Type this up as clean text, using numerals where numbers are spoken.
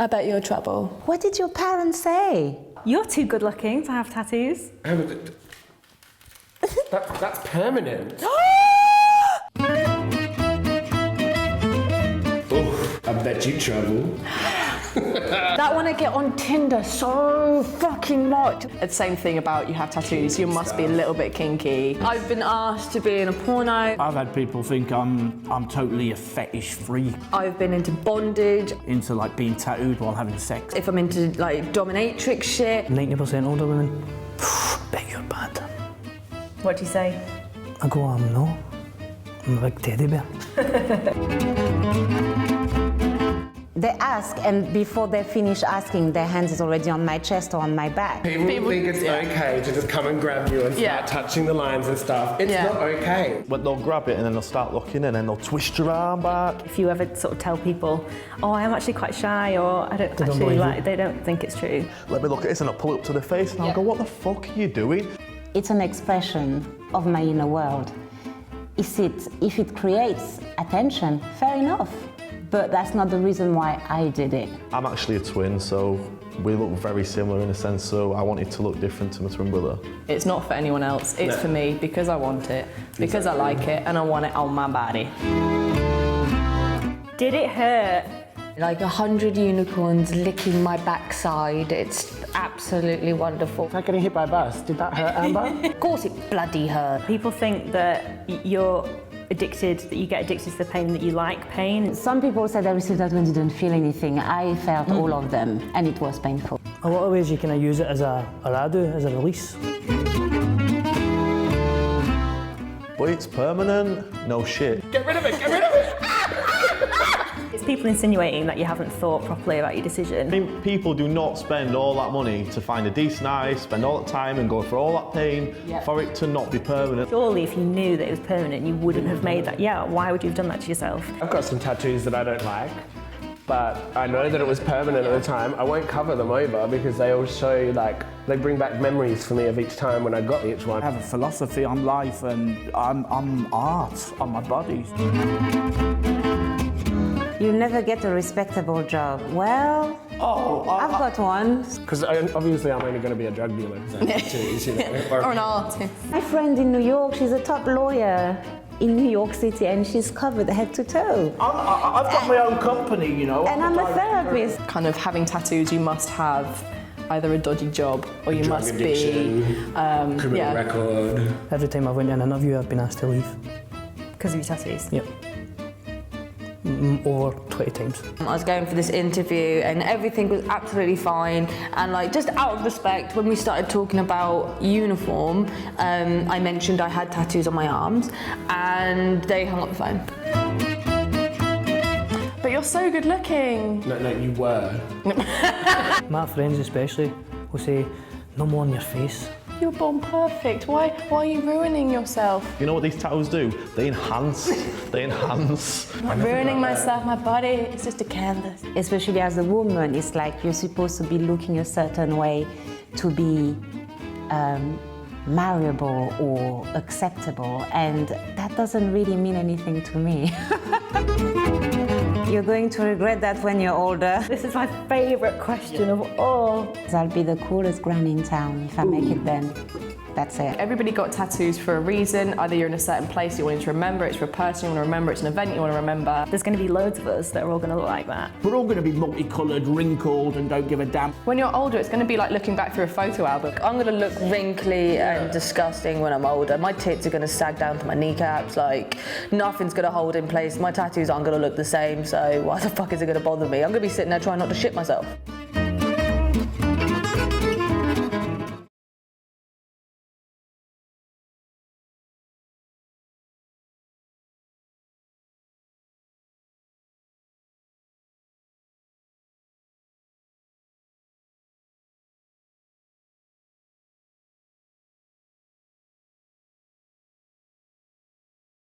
I bet you're trouble. What did your parents say? You're too good looking to have tattoos. That's permanent. Oh, I bet you trouble. That one I get on Tinder so fucking much. The same thing about you have tattoos, you must be a little bit kinky. I've been asked to be in a porno. I've had people think I'm totally a fetish freak. I've been into bondage. Into like being tattooed while having sex. If I'm into like dominatrix shit. 90% older women, bet you're bad. What do you say? I go, I'm not. I'm a big teddy bear. They ask, and before they finish asking, their hands is already on my chest or on my back. People think it's okay to just come and grab you and start touching the lines and stuff. It's not okay. But they'll grab it and then they'll start looking and then they'll twist your arm back. If you ever sort of tell people, oh, I'm actually quite shy, or I don't actually like, they don't think it's true. Let me look at this and I'll pull it up to the face and I'll go, what the fuck are you doing? It's an expression of my inner world. If it creates attention, fair enough. But that's not the reason why I did it. I'm actually a twin, so we look very similar in a sense, so I wanted to look different to my twin brother. It's not for anyone else, it's for me because I want it, because I like it and I want it on my body. Did it hurt? Like 100 unicorns licking my backside. It's absolutely wonderful. Like getting hit by a bus. Did that hurt, Amber? Of course it bloody hurt. People think that you're addicted, that you get addicted to the pain, that you like pain. Some people said I received that when they didn't feel anything. I felt all of them, and it was painful. A lot of ways you can use it as a radu, as a release. But it's permanent, no shit. Get rid of it, get rid of it! It's people insinuating that you haven't thought properly about your decision. I mean, people do not spend all that money to find a decent eye, spend all that time and go through all that pain for it to not be permanent. Surely if you knew that it was permanent, you wouldn't have made that. Yeah, why would you have done that to yourself? I've got some tattoos that I don't like, but I know that it was permanent at the time. I won't cover them over because they all show, like, they bring back memories for me of each time when I got each one. I have a philosophy on life and I'm art on my body. You'll never get a respectable job. Well, I've got one. Because obviously I'm only going to be a drug dealer. Tattoos, you know, Or an artist. My friend in New York, she's a top lawyer in New York City, and she's covered head to toe. I've got my own company, you know. And I'm a therapist. Kind of having tattoos, you must have either a dodgy job or you must addiction, be criminal record. Every time I went to an interview, I've been asked to leave. Because of your tattoos? Yep. Over 20 times. I was going for this interview and everything was absolutely fine, and like just out of respect, when we started talking about uniform, I mentioned I had tattoos on my arms and they hung up the phone. But you're so good looking. No, you were. My friends especially will say, no more on your face. You were born perfect. Why are you ruining yourself? You know what these tattoos do? They enhance. They enhance. I'm not ruining myself, my body, it's just a canvas. Especially as a woman, it's like you're supposed to be looking a certain way to be marriable or acceptable, and that doesn't really mean anything to me. You're going to regret that when you're older. This is my favourite question of all. I'll be the coolest gran in town if I make it then. That's it. Everybody got tattoos for a reason. Either you're in a certain place you want to remember, it's for a person you want to remember, it's an event you want to remember. There's going to be loads of us that are all going to look like that. We're all going to be multicoloured, wrinkled and don't give a damn. When you're older, it's going to be like looking back through a photo album. I'm gonna look wrinkly and disgusting when I'm older. My tits are gonna sag down to my kneecaps, like nothing's gonna hold in place. My tattoos aren't gonna look the same, so why the fuck is it gonna bother me? I'm gonna be sitting there trying not to shit myself.